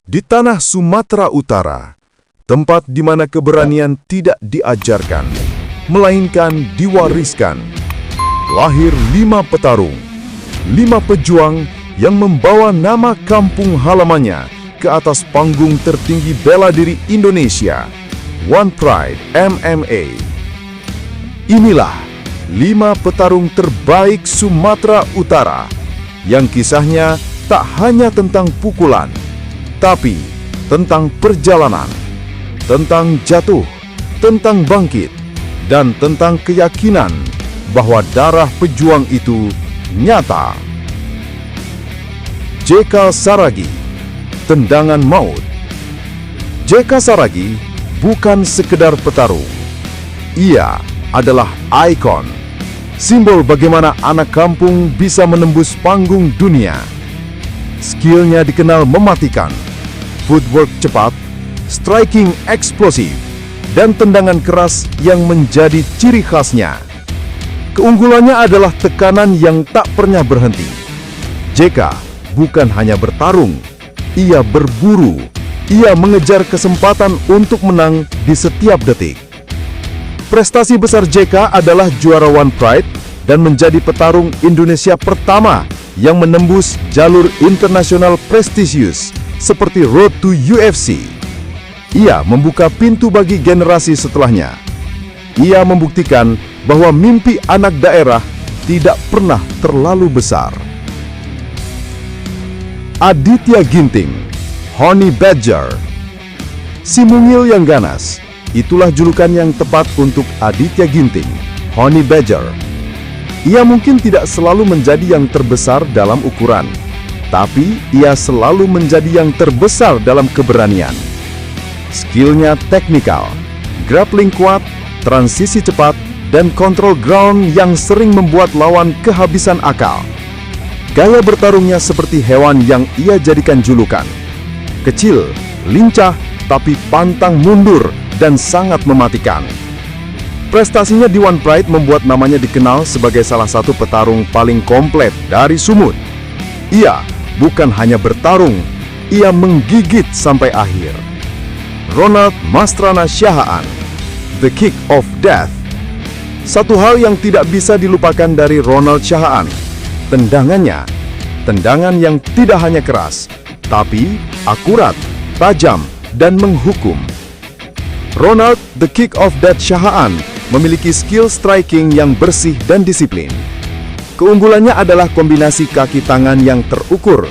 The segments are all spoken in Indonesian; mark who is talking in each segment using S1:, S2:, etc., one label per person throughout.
S1: Di tanah Sumatera Utara, tempat di mana keberanian tidak diajarkan, melainkan diwariskan, lahir 5 petarung, 5 pejuang yang membawa nama kampung halamannya ke atas panggung tertinggi bela diri Indonesia, One Pride MMA. Inilah 5 petarung terbaik Sumatera Utara yang kisahnya tak hanya tentang pukulan, tapi tentang perjalanan, tentang jatuh, tentang bangkit, dan tentang keyakinan bahwa darah pejuang itu nyata. J.K. Saragi, Tendangan Maut. J.K. Saragi bukan sekedar petarung. Ia adalah ikon, simbol bagaimana anak kampung bisa menembus panggung dunia. Skillnya dikenal mematikan, footwork cepat, striking eksplosif, dan tendangan keras yang menjadi ciri khasnya. Keunggulannya adalah tekanan yang tak pernah berhenti. JK bukan hanya bertarung, ia berburu, ia mengejar kesempatan untuk menang di setiap detik. Prestasi besar JK adalah juara One Pride dan menjadi petarung Indonesia pertama yang menembus jalur internasional prestisius seperti Road to UFC. Ia membuka pintu bagi generasi setelahnya. Ia membuktikan bahwa mimpi anak daerah tidak pernah terlalu besar. Aditya Ginting, Honey Badger. Si mungil yang ganas, itulah julukan yang tepat untuk Aditya Ginting, Honey Badger. Ia mungkin tidak selalu menjadi yang terbesar dalam ukuran, tapi ia selalu menjadi yang terbesar dalam keberanian. Skillnya teknikal, grappling kuat, transisi cepat, dan kontrol ground yang sering membuat lawan kehabisan akal. Gaya bertarungnya seperti hewan yang ia jadikan julukan. Kecil, lincah, tapi pantang mundur dan sangat mematikan. Prestasinya di One Pride membuat namanya dikenal sebagai salah satu petarung paling komplit dari Sumut. Ia bukan hanya bertarung, ia menggigit sampai akhir. Ronald Mastrana Syahaan, The Kick of Death. Satu hal yang tidak bisa dilupakan dari Ronald Syahaan, tendangannya. Tendangan yang tidak hanya keras, tapi akurat, tajam, dan menghukum. Ronald The Kick of Death Syahaan memiliki skill striking yang bersih dan disiplin. Keunggulannya adalah kombinasi kaki tangan yang terukur,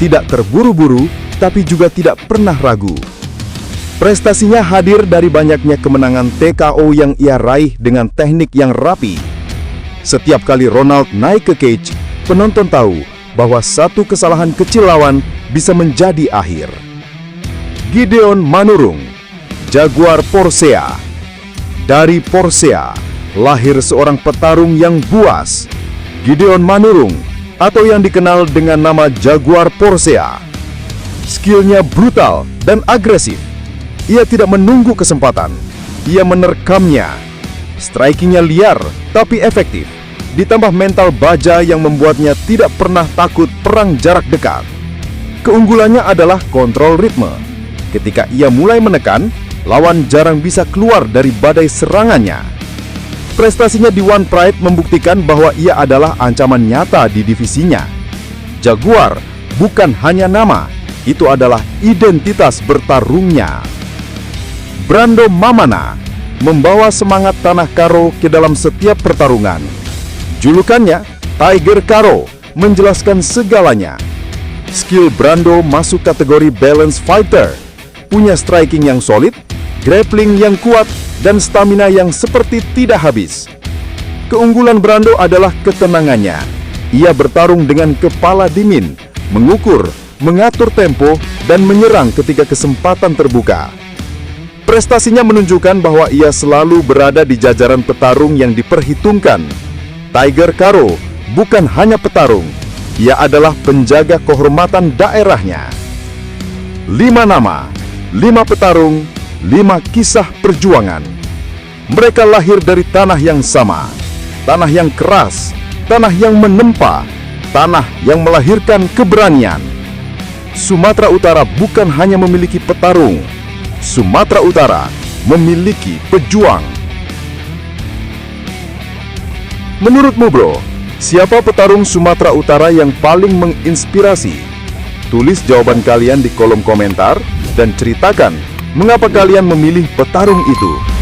S1: tidak terburu-buru, tapi juga tidak pernah ragu. Prestasinya hadir dari banyaknya kemenangan TKO yang ia raih dengan teknik yang rapi. Setiap kali Ronald naik ke cage, penonton tahu bahwa satu kesalahan kecil lawan bisa menjadi akhir. Gideon Manurung, Jaguar Porcea. Dari Porcea, lahir seorang petarung yang buas, Gideon Manurung, atau yang dikenal dengan nama Jaguar Porcea. Skillnya brutal dan agresif. Ia tidak menunggu kesempatan, ia menerkamnya. Strikingnya liar tapi efektif, ditambah mental baja yang membuatnya tidak pernah takut perang jarak dekat. Keunggulannya adalah kontrol ritme. Ketika ia mulai menekan, lawan jarang bisa keluar dari badai serangannya. Prestasinya di One Pride membuktikan bahwa ia adalah ancaman nyata di divisinya. Jaguar bukan hanya nama, itu adalah identitas bertarungnya. Brando Mamana membawa semangat tanah Karo ke dalam setiap pertarungan. Julukannya Tiger Karo menjelaskan segalanya. Skill Brando masuk kategori balance fighter, punya striking yang solid, grappling yang kuat, dan stamina yang seperti tidak habis. Keunggulan Brando adalah ketenangannya. Ia bertarung dengan kepala dingin, mengukur, mengatur tempo, dan menyerang ketika kesempatan terbuka. Prestasinya menunjukkan bahwa ia selalu berada di jajaran petarung yang diperhitungkan. Tiger Karo bukan hanya petarung, ia adalah penjaga kehormatan daerahnya. 5 nama, 5 petarung, 5 kisah perjuangan. Mereka lahir dari tanah yang sama, tanah yang keras, tanah yang menempa, tanah yang melahirkan keberanian. Sumatera Utara bukan hanya memiliki petarung, Sumatera Utara memiliki pejuang. Menurutmu bro, siapa petarung Sumatera Utara yang paling menginspirasi? Tulis jawaban kalian di kolom komentar dan ceritakan mengapa kalian memilih petarung itu.